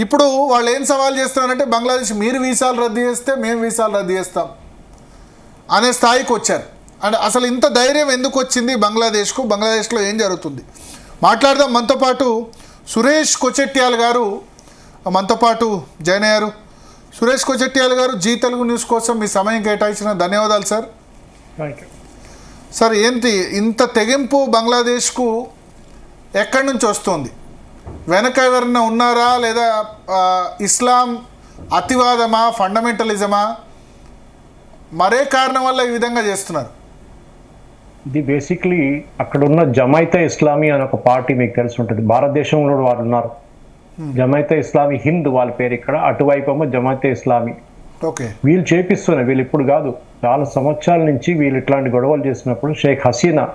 ఇప్పుడు వాళ్ళు ఏం సవాల్ చేస్తున్నారంటే బంగ్లాదేశ్ మీరు వీసాలు రద్దు చేస్తే మేము వీసాలు రద్దు చేస్తాం అనే స్థాయికి వచ్చారు. అండ్ అసలు ఇంత ధైర్యం ఎందుకు వచ్చింది బంగ్లాదేశ్కు, బంగ్లాదేశ్లో ఏం జరుగుతుంది మాట్లాడదాం. మనతో పాటు సురేష్ కొచెట్యాల్ గారు మనతో పాటు జాయిన్ అయ్యారు. సురేష్ కొచెట్యాల్ గారు, జీ తెలుగు న్యూస్ కోసం మీ సమయం కేటాయించిన ధన్యవాదాలు సార్. సార్, ఏంటి ఇంత తెగింపు బంగ్లాదేశ్కు ఎక్కడి నుంచి వస్తుంది? వెనక ఎవరైనా ఉన్నారా, లేదా ఇస్లాం అతివాదమా, ఫండమెంటలిజమా, మరే కారణం వల్ల ఈ విధంగా చేస్తున్నారు? ఇది బేసిక్లీ అక్కడున్న జమైతే ఇస్లామీ అని ఒక పార్టీ మీకు తెలిసి ఉంటుంది, భారతదేశంలో వాళ్ళు ఉన్నారు. జమైతే ఇస్లామీ హింద్ వాళ్ళ పేరు, ఇక్కడ అటువైపు జమైతే ఇస్లామీ. ఓకే, వీళ్ళు చేపిస్తున్నారు, వీళ్ళు ఇప్పుడు కాదు, చాలా సంవత్సరాల నుంచి వీళ్ళు ఇట్లాంటి గొడవలు చేసినప్పుడు షేక్ హసీనా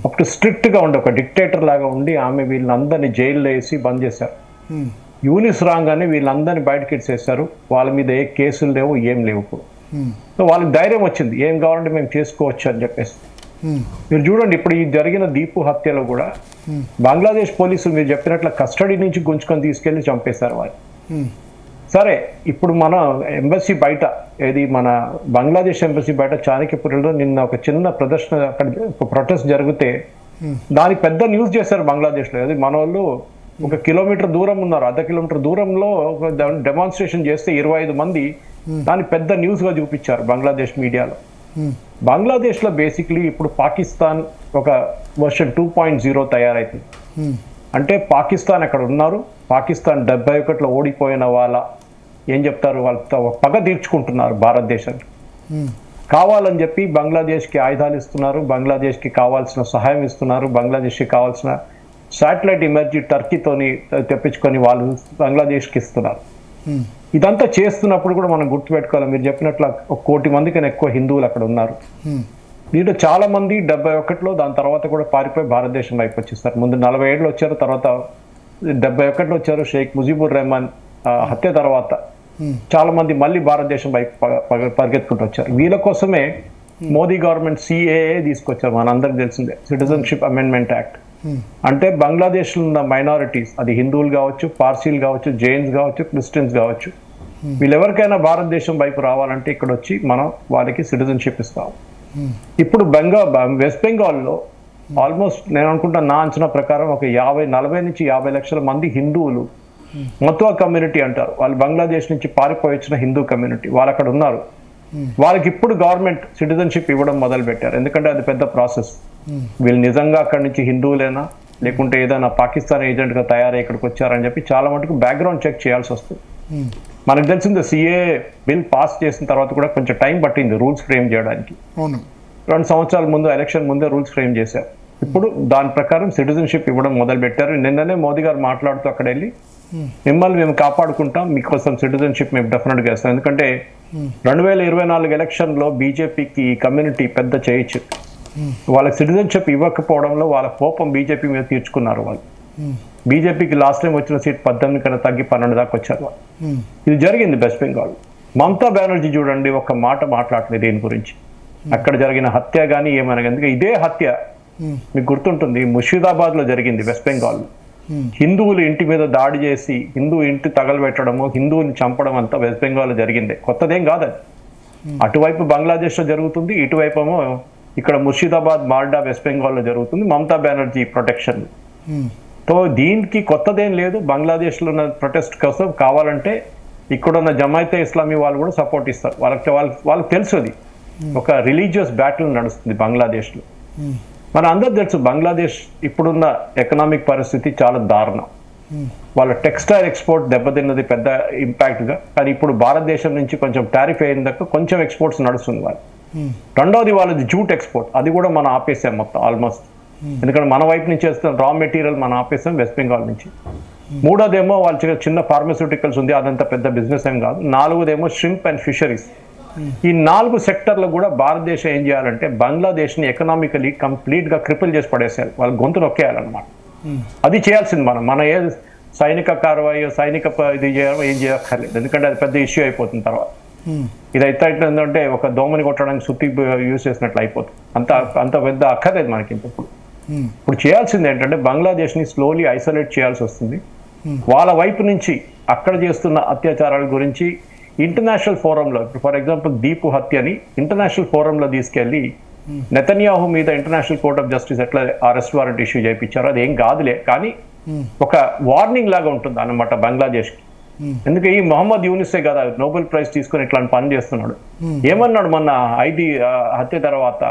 అప్పుడు స్ట్రిక్ట్గా ఉండి ఒక డిక్టేటర్ లాగా ఉండి ఆమె వీళ్ళందరినీ జైల్లో వేసి బంద్ చేశారు. యూనిస్ రాగానే వీళ్ళందరినీ బయటకి ఇచ్చేసారు. వాళ్ళ మీద ఏ కేసులు లేవు, ఏం లేవు. ఇప్పుడు సో వాళ్ళకి ధైర్యం వచ్చింది, ఏం కావాలంటే మేము చేసుకోవచ్చు అని చెప్పేసి. మీరు చూడండి, ఇప్పుడు ఈ జరిగిన దీపు హత్యలో కూడా బంగ్లాదేశ్ పోలీసులు మీరు చెప్పినట్లు కస్టడీ నుంచి గుంజుకొని తీసుకెళ్లి చంపేశారు వాళ్ళు. సరే, ఇప్పుడు మన ఎంబసీ బయట, ఏది మన బంగ్లాదేశ్ ఎంబసీ బయట చాణక్యపురిలో నిన్న ఒక చిన్న ప్రదర్శన, అక్కడ ఒక ప్రొటెస్ట్ జరిగితే దానికి పెద్ద న్యూస్ చేశారు బంగ్లాదేశ్లో. అది మన వాళ్ళు ఒక కిలోమీటర్ దూరం ఉన్నారు, అర్ధ కిలోమీటర్ దూరంలో డెమాన్స్ట్రేషన్ చేస్తే 25 మంది దాన్ని పెద్ద న్యూస్గా చూపించారు బంగ్లాదేశ్ మీడియాలో. బంగ్లాదేశ్లో బేసిక్లీ ఇప్పుడు పాకిస్తాన్ ఒక వర్షన్ 2.0 తయారైతుంది. అంటే పాకిస్తాన్ అక్కడ ఉన్నారు, పాకిస్తాన్ 71లో ఓడిపోయిన వాళ్ళ ఏం చెప్తారు, వాళ్ళతో పగ తీర్చుకుంటున్నారు భారతదేశానికి. కావాలని చెప్పి బంగ్లాదేశ్కి ఆయుధాలు ఇస్తున్నారు, బంగ్లాదేశ్కి కావాల్సిన సహాయం ఇస్తున్నారు, బంగ్లాదేశ్కి కావాల్సిన శాటిలైట్ ఎమర్జీ టర్కీతోని తెప్పించుకొని వాళ్ళు బంగ్లాదేశ్కి ఇస్తున్నారు. ఇదంతా చేస్తున్నప్పుడు కూడా మనం గుర్తుపెట్టుకోవాలి, మీరు చెప్పినట్లు 1 కోటి మంది కన్నా ఎక్కువ హిందువులు అక్కడ ఉన్నారు. దీంట్లో చాలా మంది 71లో దాని తర్వాత కూడా పారిపోయి భారతదేశం వైపు వచ్చేస్తారు. ముందు 47లో వచ్చారు, తర్వాత 71లో వచ్చారు. షేక్ ముజీబుర్ రెహమాన్ హత్య తర్వాత చాలా మంది మళ్ళీ భారతదేశం వైపు పరిగెత్తుకుంటూ వచ్చారు. వీళ్ళ కోసమే మోదీ గవర్నమెంట్ సిఏఏ తీసుకొచ్చారు, మనందరికి తెలిసిందే, సిటిజన్షిప్ అమెండ్మెంట్ యాక్ట్. అంటే బంగ్లాదేశ్లో ఉన్న మైనారిటీస్, అది హిందువులు కావచ్చు, పార్సీలు కావచ్చు, జైన్స్ కావచ్చు, క్రిస్టియన్స్ కావచ్చు, వీళ్ళెవరికైనా భారతదేశం వైపు రావాలంటే ఇక్కడ వచ్చి మనం వాళ్ళకి సిటిజన్షిప్ ఇస్తాం. ఇప్పుడు వెస్ట్ బెంగాల్లో ఆల్మోస్ట్ నేను అనుకుంటా, నా అంచనా ప్రకారం ఒక 40 నుంచి 50 లక్షల మంది హిందువులు, మతువా కమ్యూనిటీ అంటారు, వాళ్ళు బంగ్లాదేశ్ నుంచి పారిపోయి వచ్చిన హిందూ కమ్యూనిటీ, వాళ్ళు అక్కడ ఉన్నారు. వాళ్ళకి ఇప్పుడు గవర్నమెంట్ సిటిజన్షిప్ ఇవ్వడం మొదలు పెట్టారు, ఎందుకంటే అది పెద్ద ప్రాసెస్. వీళ్ళు నిజంగా అక్కడి నుంచి హిందువులేనా, లేకుంటే ఏదైనా పాకిస్తాన్ ఏజెంట్గా తయారై ఇక్కడికి వచ్చారని చెప్పి చాలా మటుకు బ్యాక్గ్రౌండ్ చెక్ చేయాల్సి వస్తుంది. మనకు తెలిసింది సిఏ బిల్ పాస్ చేసిన తర్వాత కూడా కొంచెం టైం పట్టింది రూల్స్ ఫ్రేమ్ చేయడానికి. 2 సంవత్సరాల ముందు, ఎలక్షన్ ముందే రూల్స్ ఫ్రేమ్ చేశారు. ఇప్పుడు దాని ప్రకారం సిటిజన్షిప్ ఇవ్వడం మొదలు పెట్టారు. నిన్ననే మోదీ గారు మాట్లాడుతూ అక్కడ వెళ్ళి, మిమ్మల్ని మేము కాపాడుకుంటాం, మీకోసం సిటిజన్షిప్ మేము డెఫినెట్గా ఇస్తాం. ఎందుకంటే 2024 ఎలక్షన్లో బీజేపీకి ఈ కమ్యూనిటీ పెద్ద చేయొచ్చు, వాళ్ళకి సిటిజన్షిప్ ఇవ్వకపోవడంలో వాళ్ళ కోపం బీజేపీ మీద తీర్చుకున్నారు వాళ్ళు. బీజేపీకి లాస్ట్ టైం వచ్చిన సీట్ 18 కన్నా తగ్గి 12 దాకా వచ్చారు వాళ్ళు. ఇది జరిగింది వెస్ట్ బెంగాల్. మమతా బెనర్జీ చూడండి, ఒక మాట మాట్లాడలేదు దీని గురించి, అక్కడ జరిగిన హత్య కానీ ఏమైనా. ఎందుకంటే ఇదే హత్య మీకు గుర్తుంటుంది, ముర్షిదాబాద్లో జరిగింది వెస్ట్ బెంగాల్లో. హిందువులు ఇంటి మీద దాడి చేసి హిందూ ఇంటి తగలబెట్టడము, హిందువుని చంపడం అంతా వెస్ట్ బెంగాల్లో జరిగింది, కొత్తదేం కాదు. అటువైపు బంగ్లాదేశ్లో జరుగుతుంది, ఇటువైపు ఇక్కడ ముర్షిదాబాద్, మాల్డా, వెస్ట్ బెంగాల్లో జరుగుతుంది, మమతా బెనర్జీ ప్రొటెక్షన్. సో దీనికి కొత్తదేం లేదు. బంగ్లాదేశ్లో ఉన్న ప్రొటెస్ట్ కోసం కావాలంటే ఇక్కడున్న జమైతే ఇస్లామీ వాళ్ళు కూడా సపోర్ట్ ఇస్తారు. వాళ్ళకి తెలుసు అది ఒక రిలీజియస్ బ్యాటిల్ నడుస్తుంది బంగ్లాదేశ్లో. మన అందరూ తెలుసు బంగ్లాదేశ్ ఇప్పుడున్న ఎకనామిక్ పరిస్థితి చాలా దారుణం. వాళ్ళ టెక్స్టైల్ ఎక్స్పోర్ట్ దెబ్బతిన్నది పెద్ద ఇంపాక్ట్గా. కానీ ఇప్పుడు భారతదేశం నుంచి కొంచెం టారిఫ్ అయిన దాకా కొంచెం ఎక్స్పోర్ట్స్ నడుస్తుంది వాళ్ళు. రెండోది వాళ్ళది జూట్ ఎక్స్పోర్ట్, అది కూడా మనం ఆపేసాం మొత్తం ఆల్మోస్ట్. ఎందుకంటే మన వైపు నుంచి వేస్తున్న రా మెటీరియల్ మనం ఆపేసాం వెస్ట్ బెంగాల్ నుంచి. మూడోదేమో వాళ్ళ చిన్న ఫార్మస్యూటికల్స్ ఉంది, అదంతా పెద్ద బిజినెస్ ఏం కాదు. నాలుగోదేమో షింప్ అండ్ ఫిషరీస్. ఈ 4 సెక్టర్లు కూడా భారతదేశం ఏం చేయాలంటే బంగ్లాదేశ్ని ఎకనామికలీ కంప్లీట్గా క్రిపుల్ చేసి పడేసేయాలి, వాళ్ళ గొంతు నొక్కేయాలన్నమాట. అది చేయాల్సింది మన ఏ సైనిక కార్వాయి, సైనిక ఇది ఏం చేయక్కర్లేదు, ఎందుకంటే అది పెద్ద ఇష్యూ అయిపోతుంది తర్వాత. ఇది అయితే ఏంటంటే ఒక దోమని కొట్టడానికి సుత్తి యూజ్ చేసినట్లు అయిపోతుంది, అంత పెద్ద అక్కర్లేదు మనకి. ఇప్పుడు చేయాల్సింది ఏంటంటే బంగ్లాదేశ్ని స్లోలీ ఐసోలేట్ చేయాల్సి వస్తుంది. వాళ్ళ వైపు నుంచి అక్కడ చేస్తున్న అత్యాచారాల గురించి ఇంటర్నేషనల్ ఫోరంలో, ఫర్ ఎగ్జాంపుల్ దీపు హత్యని ఇంటర్నేషనల్ ఫోరంలో తీసుకెళ్లి నెతన్యాహు మీద ఇంటర్నేషనల్ కోర్ట్ ఆఫ్ జస్టిస్ ఎట్లా అరెస్ట్ వారెంట్ ఇష్యూ చేయించారో అదేం కాదులే, కానీ ఒక వార్నింగ్ లాగా ఉంటుంది అన్నమాట బంగ్లాదేశ్కి. ఎందుకు ఈ మొహమ్మద్ యూనిసే కదా నోబెల్ ప్రైజ్ తీసుకొని ఇట్లాంటి పని చేస్తున్నాడు. ఏమన్నాడు మొన్న ఐది హత్య తర్వాత,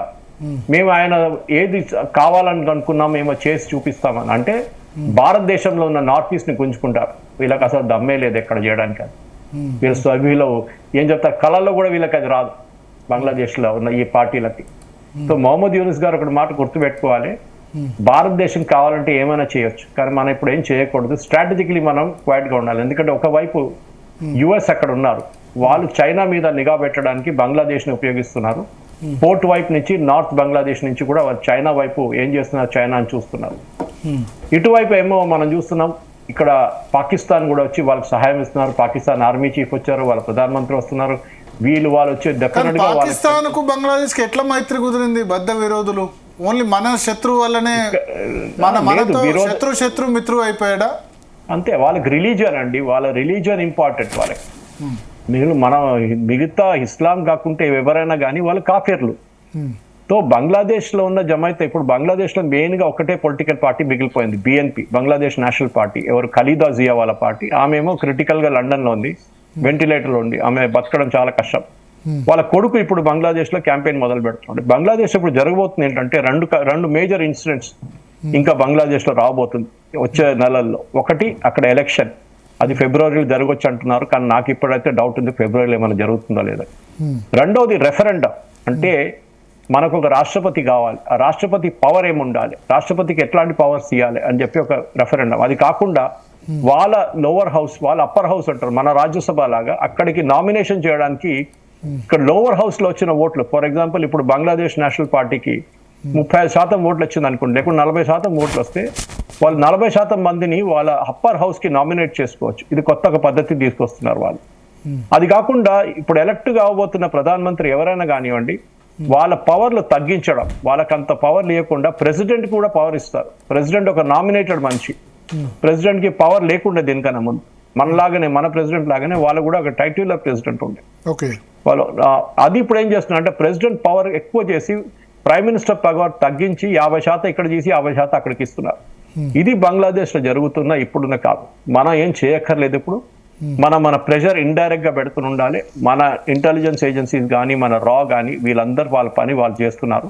మేము ఆయన ఏది కావాలని అనుకున్నాం మేము చేసి చూపిస్తామని. అంటే భారతదేశంలో ఉన్న నార్త్ ఈస్ట్ ని గుంజుకుంటారు. వీళ్ళకి అసలు దమ్మే లేదు ఎక్కడ చేయడానికి. వీళ్ళు ఏం చెప్తారు, కళల్లో కూడా వీళ్ళకి అది రాదు బంగ్లాదేశ్ లో ఉన్న ఈ పార్టీలకి. సో మొహమ్మద్ యూనిస్ గారు ఒకటి మాట గుర్తుపెట్టుకోవాలి, భారతదేశం కావాలంటే ఏమైనా చేయొచ్చు, కానీ మనం ఇప్పుడు ఏం చేయకూడదు. స్ట్రాటజికలీ మనం క్వైట్ గా ఉండాలి. ఎందుకంటే ఒకవైపు యుఎస్ అక్కడ ఉన్నారు, వాళ్ళు చైనా మీద నిఘా పెట్టడానికి బంగ్లాదేశ్ ని ఉపయోగిస్తున్నారు. పోర్ట్ వైపు నుంచి నార్త్ బంగ్లాదేశ్ నుంచి కూడా వాళ్ళు చైనా వైపు ఏం చేస్తున్నారు, చైనా అని చూస్తున్నారు. ఇటువైపు ఏమో మనం చూస్తున్నాం, ఇక్కడ పాకిస్తాన్ కూడా వచ్చి వాళ్ళకి సహాయం ఇస్తున్నారు. పాకిస్తాన్ ఆర్మీ చీఫ్ వచ్చారు, వాళ్ళ ప్రధానమంత్రి వస్తున్నారు. వాళ్ళు వచ్చి పాకిస్తాన్ కు బంగ్లాదేశ్ కి ఎట్లా మైత్రి కుదిరింది? బద్ద విరోధులు, ఓన్లీ మన శత్రువు వల్లనే శత్రు మిత్రువు అయిపోయాడా? అంతే, వాళ్ళకి రిలీజియన్ అండి, వాళ్ళ రిలీజియన్ ఇంపార్టెంట్ వాళ్ళకి. మిగతా ఇస్లాం కాకుంటే ఎవరైనా కానీ వాళ్ళు కాఫీర్లు. తో బంగ్లాదేశ్ లో ఉన్న జమైతే, ఇప్పుడు బంగ్లాదేశ్ లో మెయిన్ గా ఒకటే పొలిటికల్ పార్టీ మిగిలిపోయింది, బిఎన్పి, బంగ్లాదేశ్ నేషనల్ పార్టీ. ఎవరు, ఖలీదా జియా వాళ్ళ పార్టీ. ఆమెమో క్రిటికల్ గా లండన్ లో ఉంది, వెంటిలేటర్ లో ఉంది, ఆమె బతకడం చాలా కష్టం. వాళ్ళ కొడుకు ఇప్పుడు బంగ్లాదేశ్ లో క్యాంపెయిన్ మొదలు పెడుతున్నాడు. బంగ్లాదేశ్ ఇప్పుడు జరగబోతుంది ఏంటంటే రెండు మేజర్ ఇన్సిడెంట్స్ ఇంకా బంగ్లాదేశ్ లో రాబోతుంది వచ్చే నెలల్లో. ఒకటి అక్కడ ఎలక్షన్, అది ఫిబ్రవరిలో జరగవచ్చు అంటున్నారు, కానీ నాకు ఇప్పుడైతే డౌట్ ఉంది ఫిబ్రవరిలో ఏమైనా జరుగుతుందో లేదో. రెండవది రెఫరెండం, అంటే మనకు ఒక రాష్ట్రపతి కావాలి, ఆ రాష్ట్రపతి పవర్ ఏముండాలి, రాష్ట్రపతికి ఎట్లాంటి పవర్స్ ఇవ్వాలి అని చెప్పి ఒక రెఫరెండం. అది కాకుండా వాళ్ళ లోవర్ హౌస్, వాళ్ళ అప్పర్ హౌస్ అంటారు మన రాజ్యసభ లాగా, అక్కడికి నామినేషన్ చేయడానికి ఇక్కడ లోవర్ హౌస్ లో వచ్చిన ఓట్లు, ఫర్ ఎగ్జాంపుల్ ఇప్పుడు బంగ్లాదేశ్ నేషనల్ పార్టీకి 35% ఓట్లు వచ్చింది అనుకోండి, లేకుంటే 40% ఓట్లు వస్తే వాళ్ళు 40% మందిని వాళ్ళ అప్పర్ హౌస్ కి నామినేట్ చేసుకోవచ్చు. ఇది కొత్త ఒక పద్ధతి తీసుకొస్తున్నారు వాళ్ళు. అది కాకుండా ఇప్పుడు ఎలక్ట్ కావబోతున్న ప్రధానమంత్రి ఎవరైనా కానివ్వండి, వాళ్ళ పవర్లు తగ్గించడం, వాళ్ళకంత పవర్ లేకుండా ప్రెసిడెంట్ కూడా పవర్ ఇస్తారు. ప్రెసిడెంట్ ఒక నామినేటెడ్ మనిషి, ప్రెసిడెంట్ కి పవర్ లేకుండా దీనికన్నా ముందు మనలాగానే, మన ప్రెసిడెంట్ లాగానే వాళ్ళు కూడా ఒక టైటిలర్ ప్రెసిడెంట్ ఉండే వాళ్ళు. అది ఇప్పుడు ఏం చేస్తున్నారు అంటే ప్రెసిడెంట్ పవర్ ఎక్కువ చేసి ప్రైమ్ మినిస్టర్ పవర్ తగ్గించి 50% ఇక్కడ చేసి 50% అక్కడికి ఇస్తున్నారు. ఇది బంగ్లాదేశ్ లో జరుగుతున్న ఇప్పుడున్న కాదు. మనం ఏం చేయక్కర్లేదు. ఇప్పుడు మన ప్రెషర్ ఇండైరెక్ట్ గా పెడుతూ ఉండాలి. మన ఇంటెలిజెన్స్ ఏజెన్సీస్ కానీ, మన రా కానీ, వీళ్ళందరూ వాళ్ళ పని వాళ్ళు చేస్తున్నారు.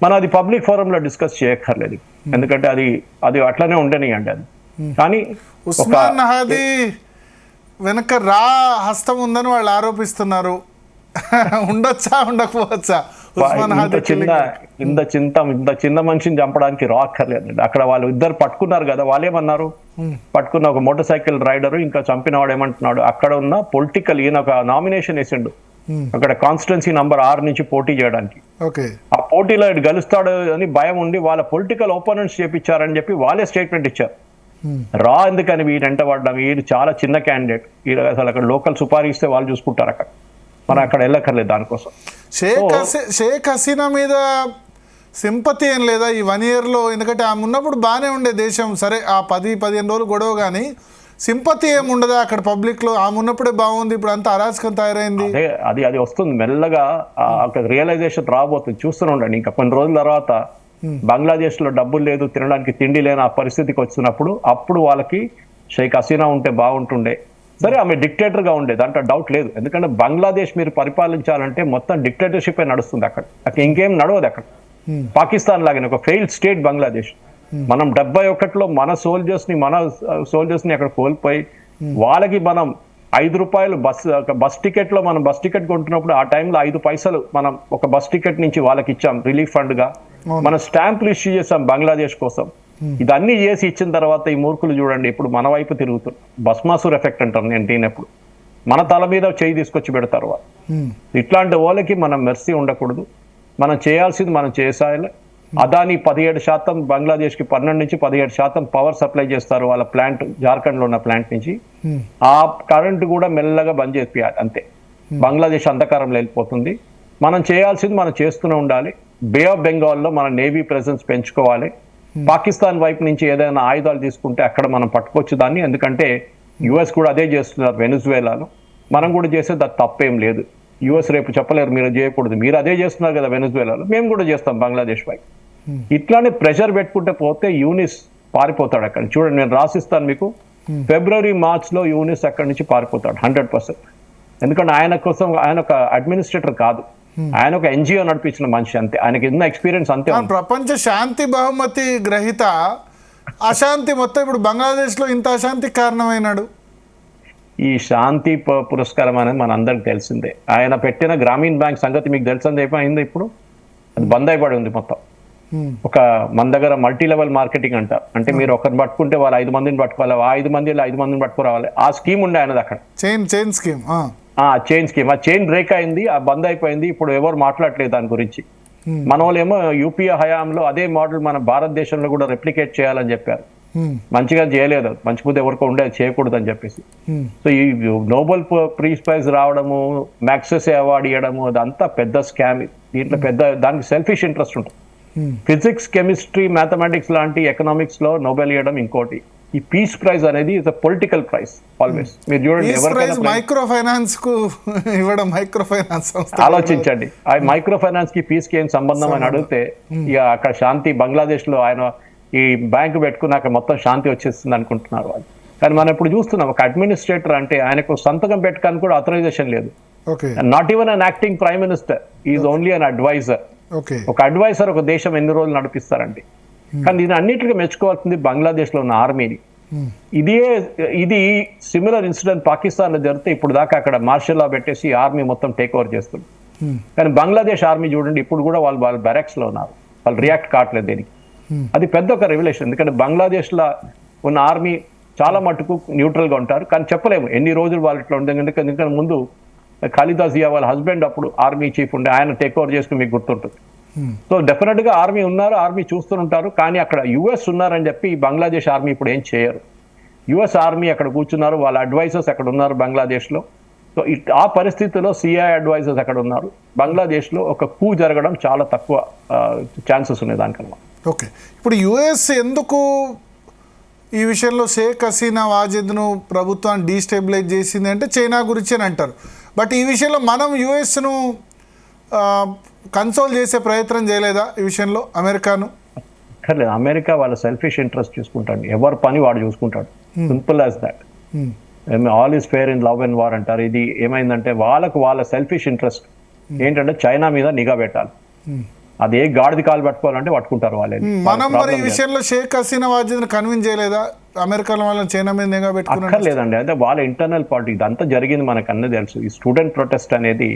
మనం అది పబ్లిక్ ఫోరం లో డిస్కస్ చేయక్కర్లేదు, ఎందుకంటే అది అట్లనే ఉండనియండి. అది కానీ ఉస్మాన్ నహాదీ వెనక రా హస్తం ఉందని వాళ్ళు ఆరోపిస్తున్నారు. ఉండొచ్చా, ఉండకపోవచ్చా? ఇంత చిన్న మనిషిని చంపడానికి రా అక్కర్లేదండి. అక్కడ వాళ్ళు ఇద్దరు పట్టుకున్నారు కదా, వాళ్ళేమన్నారు, పట్టుకున్న ఒక మోటార్ సైకిల్ రైడర్ ఇంకా చంపినవాడు ఏమంటున్నాడు, అక్కడ ఉన్న పొలిటికల్, ఈయన ఒక నామినేషన్ వేసిండు అక్కడ కాన్స్టిట్యున్సీ నంబర్ 6 నుంచి పోటీ చేయడానికి. ఆ పోటీలో గెలుస్తాడు అని భయం ఉండి వాళ్ళ పొలిటికల్ ఓపోనెంట్స్ చేపించారని చెప్పి వాళ్ళే స్టేట్మెంట్ ఇచ్చారు. రా ఎందుకని వీడు ఎంట పడ్డాం, వీడు చాలా చిన్న క్యాండిడేట్, వీడు అసలు అక్కడ లోకల్ సుపారీ ఇస్తే వాళ్ళు చూసుకుంటారు, అక్కడ మనం అక్కడ వెళ్ళక్కర్లేదు దానికోసం. షేక్ హసీనా మీద సింపతి ఏం లేదా ఈ 1 yearలో? ఎందుకంటే ఆమె ఉన్నప్పుడు బాగానే ఉండే దేశం, సరే ఆ 10-15 రోజులు గొడవ, కానీ సింపతి ఏముండదా అక్కడ పబ్లిక్ లో? ఆమె ఉన్నప్పుడే బాగుంది, ఇప్పుడు అంతా అరాచకం తయారైంది. అది వస్తుంది మెల్లగా, అక్కడ రియలైజేషన్ రాబోతుంది. చూస్తూనే ఉండండి, ఇంకా కొన్ని రోజుల తర్వాత బంగ్లాదేశ్ లో డబ్బులు లేదు, తినడానికి తిండి లేని ఆ పరిస్థితికి వచ్చినప్పుడు అప్పుడు వాళ్ళకి షేక్ హసీనా ఉంటే బాగుంటుండే. సరే ఆమె డిక్టేటర్ గా ఉండేది, దాంట్లో డౌట్ లేదు. ఎందుకంటే బంగ్లాదేశ్ మీరు పరిపాలించాలంటే మొత్తం డిక్టేటర్షిప్ నడుస్తుంది అక్కడ ఇంకేం నడవదు. అక్కడ పాకిస్తాన్ లాగానే ఒక ఫెయిల్డ్ స్టేట్ బంగ్లాదేశ్. మనం 71లో మన సోల్జర్స్ ని అక్కడ కోల్పోయి, వాళ్ళకి మనం ₹5 బస్ టికెట్ లో మనం బస్ టికెట్ కొంటున్నప్పుడు ఆ టైంలో 5 పైసలు మనం ఒక బస్ టికెట్ నుంచి వాళ్ళకి ఇచ్చాం రిలీఫ్ ఫండ్ గా. మనం స్టాంపులు ఇష్యూ చేసాం బంగ్లాదేశ్ కోసం. ఇదన్నీ చేసి ఇచ్చిన తర్వాత ఈ మూర్ఖులు చూడండి ఇప్పుడు మన వైపు తిరుగుతున్నారు. భస్మాసుర్ ఎఫెక్ట్ అంటారు నేను దీనప్పుడు. మన తల మీద చేయి తీసుకొచ్చి పెడతారు వాళ్ళు. ఇట్లాంటి వాళ్ళకి మనం మెర్సీ ఉండకూడదు. మనం చేయాల్సింది మనం చేసాలి. అదాని 17% బంగ్లాదేశ్ కి 12 నుంచి 17% పవర్ సప్లై చేస్తారు వాళ్ళ ప్లాంట్, జార్ఖండ్ లో ఉన్న ప్లాంట్ నుంచి. ఆ కరెంట్ కూడా మెల్లగా బంద్ చేయాలి, అంతే. బంగ్లాదేశ్ అంధకారంలో వెళ్ళిపోతుంది. మనం చేయాల్సింది మనం చేస్తూనే ఉండాలి. బే ఆఫ్ బెంగాల్లో మన నేవీ ప్రెసెన్స్ పెంచుకోవాలి. పాకిస్తాన్ వైపు నుంచి ఏదైనా ఆయుధాలు తీసుకుంటే అక్కడ మనం పట్టుకోవచ్చు దాన్ని, ఎందుకంటే యుఎస్ కూడా అదే చేస్తున్నారు వెనుజువేలాలో. మనం కూడా చేసేది అది తప్పేం లేదు. యుఎస్ రేపు చెప్పలేరు మీరు చేయకూడదు, మీరు అదే చేస్తున్నారు కదా వెనుజువేలాలో, మేము కూడా చేస్తాం బంగ్లాదేశ్ వైపు. ఇట్లానే ప్రెషర్ పెట్టుకుంటే పోతే యూనిస్ పారిపోతాడు అక్కడ. చూడండి, నేను రాసిస్తాను మీకు, ఫిబ్రవరి మార్చ్లో యూనిస్ అక్కడి నుంచి పారిపోతాడు 100%. ఎందుకంటే ఆయన కోసం ఆయన ఒక అడ్మినిస్ట్రేటర్ కాదు, ఆయన ఒక ఎన్జిఓ నడిపించిన మనిషి అంతే. ఆయనకి ఎన్నో ఎక్స్పీరియన్స్ అంతే. ప్రపంచ శాంతి బహుమతి గ్రహీత అశాంతి మొత్తం ఇప్పుడు బంగ్లాదేశ్లో ఇంత అశాంతికి కారణమైనాడు. ఈ శాంతి పురస్కారం అనేది మన అందరికి తెలిసిందే. ఆయన పెట్టిన గ్రామీణ బ్యాంక్ సంగతి మీకు తెలిసిందే అయిపోయింది. ఇప్పుడు అది బంద్ అయిపడి ఉంది మొత్తం. ఒక మన దగ్గర మల్టీ లెవెల్ మార్కెటింగ్ అంటారు, అంటే మీరు ఒకరిని పట్టుకుంటే వాళ్ళు 5 మందిని పట్టుకోవాలి, 5 మందిని పట్టుకురావాలి. ఆ స్కీమ్ ఉండే ఆయనది అక్కడ, చైన్ స్కీమ్. ఆ చైన్ బ్రేక్ అయింది, ఆ బంద్ అయిపోయింది. ఇప్పుడు ఎవరు మాట్లాడలేదు దాని గురించి. మన వాళ్ళేమో యూపీఏ హయాంలో అదే మోడల్ మన భారతదేశంలో కూడా రెప్లికేట్ చేయాలని చెప్పారు. మంచిగా చేయలేదు, మంచి బుద్ధి ఎవరికో ఉండేది చేయకూడదు అని చెప్పేసి. సో ఈ నోబెల్ పీస్ ప్రైజ్ రావడము, మ్యాక్సెస్ అవార్డు ఇవ్వడము, అదంతా పెద్ద స్కామ్. దీంట్లో పెద్ద దానికి సెల్ఫిష్ ఇంట్రెస్ట్ ఉంటుంది. ఫిజిక్స్, కెమిస్ట్రీ, మ్యాథమెటిక్స్ లాంటి ఎకనామిక్స్ లో నోబెల్ ఇవ్వడం ఇంకోటి. ఈ పీస్ ప్రైజ్ అనేది is a political prize always. మీరు చూడండి, మైక్రో ఫైనాన్స్ కు ఇవ్వడం, మైక్రో ఫైనాన్స్ ఆలోచించండి. ఆ మైక్రో ఫైనాన్స్ కి పీస్ కి ఏం సంబంధం అని అడిగితే, ఇక అక్కడ శాంతి బంగ్లాదేశ్ లో ఆయన ఈ బ్యాంకు పెట్టుకున్నాక మొత్తం శాంతి వచ్చేస్తుంది అనుకుంటున్నారు వాళ్ళు. కానీ మనం ఇప్పుడు చూస్తున్నాం, ఒక అడ్మినిస్ట్రేటర్ అంటే ఆయనకు సంతకం పెట్టడానికి కూడా ఆథరైజేషన్ లేదు. Not even an acting prime minister, is only an adviser. ఒక అడ్వైజర్ ఒక దేశం ఎన్ని రోజులు నడిపిస్తారండి. కానీ దీని అన్నిటికీ మెచ్చుకోవాల్సింది బంగ్లాదేశ్ లో ఉన్న ఆర్మీని. ఇది సిమిలర్ ఇన్సిడెంట్ పాకిస్తాన్ లో జరిగితే ఇప్పుడు దాకా అక్కడ మార్షల్ లా పెట్టేసి ఆర్మీ మొత్తం టేక్ ఓవర్ చేస్తుంది. కానీ బంగ్లాదేశ్ ఆర్మీ చూడండి, ఇప్పుడు కూడా వాళ్ళు బ్యారక్స్ లో ఉన్నారు, వాళ్ళు రియాక్ట్ కావట్లేదు దేనికి. అది పెద్ద ఒక రెవల్యూషన్. ఎందుకంటే బంగ్లాదేశ్ లో ఉన్న ఆర్మీ చాలా మటుకు న్యూట్రల్ గా ఉంటారు, కానీ చెప్పలేము ఎన్ని రోజులు వాళ్ళు ఇట్లా ఉంటుంది. ఎందుకంటే ముందు ఖాలిదా జియా వాళ్ళ హస్బెండ్ అప్పుడు ఆర్మీ చీఫ్ ఉండే, ఆయన టేక్ ఓవర్ చేసుకుని మీకు గుర్తుంటుంది. సో డెఫినెట్ గా ఆర్మీ ఉన్నారు, ఆర్మీ చూస్తుంటారు. కానీ అక్కడ యుఎస్ ఉన్నారని చెప్పి బంగ్లాదేశ్ ఆర్మీ ఇప్పుడు ఏం చేయరు. యుఎస్ ఆర్మీ అక్కడ కూర్చున్నారు, వాళ్ళ అడ్వైజర్స్ అక్కడ ఉన్నారు బంగ్లాదేశ్ లో. సో ఆ పరిస్థితుల్లో సిఐ అడ్వైజర్స్ అక్కడ ఉన్నారు. బంగ్లాదేశ్ లో ఒక కూ జరగడం చాలా తక్కువ ఛాన్సెస్ ఉన్నాయి దానికన్నా. ఓకే, ఇప్పుడు యుఎస్ ఎందుకు ఈ విషయంలో షేక్ హసీనా వాజిద్ను ప్రభుత్వాన్ని డీస్టెబిలైజ్ చేసింది అంటే చైనా గురించి అని అంటారు. బట్ ఈ విషయంలో మనం యుఎస్ను కన్సోల్ చేసే ప్రయత్నం చేయలేదా ఈ విషయంలో అమెరికాను? అమెరికా వాళ్ళ సెల్ఫిష్ ఇంట్రెస్ట్ చూసుకుంటాడు, ఎవరి పని వాడు చూసుకుంటాడు. Simple as that. All is fair in love and war అంటారు. ఇది ఏమైందంటే వాళ్ళ సెల్ఫిష్ ఇంట్రెస్ట్ ఏంటంటే చైనా మీద నిఘా పెట్టాలి. అదే గాడిది కాలు పట్టుకోవాలంటే పట్టుకుంటారు వాళ్ళే. మనం మరి ఈ విషయంలో షేక్ హసీనా వాజిద్ని కన్విన్స్ చేయలేదా అమెరికా వాళ్ళని చైనా మీద నిఘా పెట్టుకున్నారు? లేదండి, అంటే వాళ్ళ ఇంటర్నల్ పార్టీ ఇదంతా జరిగింది మనకు అన్నీ తెలుసు. ఈ స్టూడెంట్ ప్రొటెస్ట్ అనేది,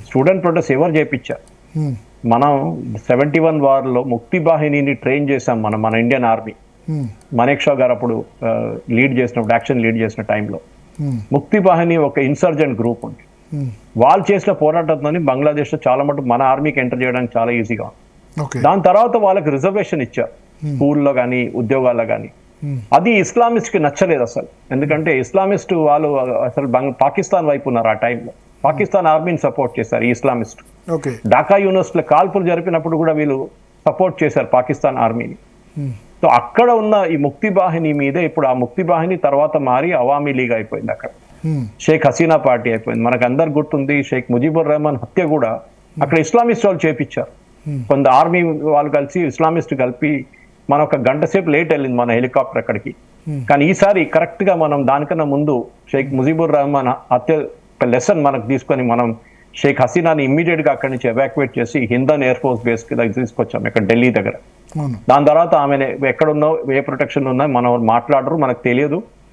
స్టూడెంట్ ప్రొటెస్ట్ ఎవరు చేయించారు? మనం 71 వార్లో ముక్తి బాహినీని ట్రైన్ చేసాం మన ఇండియన్ ఆర్మీ. మనీక్షా గారు అప్పుడు యాక్షన్ లీడ్ చేసిన టైంలో ముక్తి బాహిని ఒక ఇన్సర్జెంట్ గ్రూప్ ఉంది. వాళ్ళు చేసిన పోరాటంతో బంగ్లాదేశ్ లో చాలా మటుకు మన ఆర్మీకి ఎంటర్ చేయడానికి చాలా ఈజీగా ఉంది. దాని తర్వాత వాళ్ళకి రిజర్వేషన్ ఇచ్చారు స్కూల్లో కానీ ఉద్యోగాల్లో కానీ. అది ఇస్లామిస్ట్ కి నచ్చలేదు అసలు. ఎందుకంటే ఇస్లామిస్ట్ వాళ్ళు అసలు పాకిస్తాన్ వైపు ఉన్నారు ఆ టైంలో. పాకిస్తాన్ ఆర్మీని సపోర్ట్ చేశారు ఈ ఇస్లామిస్ట్. ఢాకా యూనివర్సిటీలో కాల్పులు జరిపినప్పుడు కూడా వీళ్ళు సపోర్ట్ చేశారు పాకిస్తాన్ ఆర్మీని. సో అక్కడ ఉన్న ఈ ముక్తి బాహిని మీదే ఇప్పుడు ఆ ముక్తి బాహిని తర్వాత మారి అవామీ లీగ్ అయిపోయింది. అక్కడ షేక్ హసీనా పార్టీ అయిపోయింది. మనకు అందరు గుర్తుంది, షేక్ ముజీబుర్ రెహమాన్ హత్య కూడా అక్కడ ఇస్లామిస్ట్ వాళ్ళు చేపించారు. కొంత ఆర్మీ వాళ్ళు కలిసి ఇస్లామిస్ట్ కలిపి మన ఒక గంట సేపు లేట్ వెళ్ళింది మన హెలికాప్టర్ అక్కడికి. కానీ ఈసారి కరెక్ట్ గా మనం దానికన్నా ముందు షేక్ ముజీబుర్ రెహమాన్ హత్య లెసన్ మనకు తీసుకొని మనం షేక్ హసీనాని ఇమ్మీడియట్ గా అక్కడి నుంచి ఎవాక్యుయేట్ చేసి హిందన్ ఎయిర్ ఫోర్స్ బేస్ కి తీసుకొచ్చాం ఇక్కడ ఢిల్లీ దగ్గర. దాని తర్వాత ఆమె ఎక్కడున్నావు, ఏ ప్రొటెక్షన్ ఉన్నా మనం మాట్లాడరు, మనకు తెలియదు.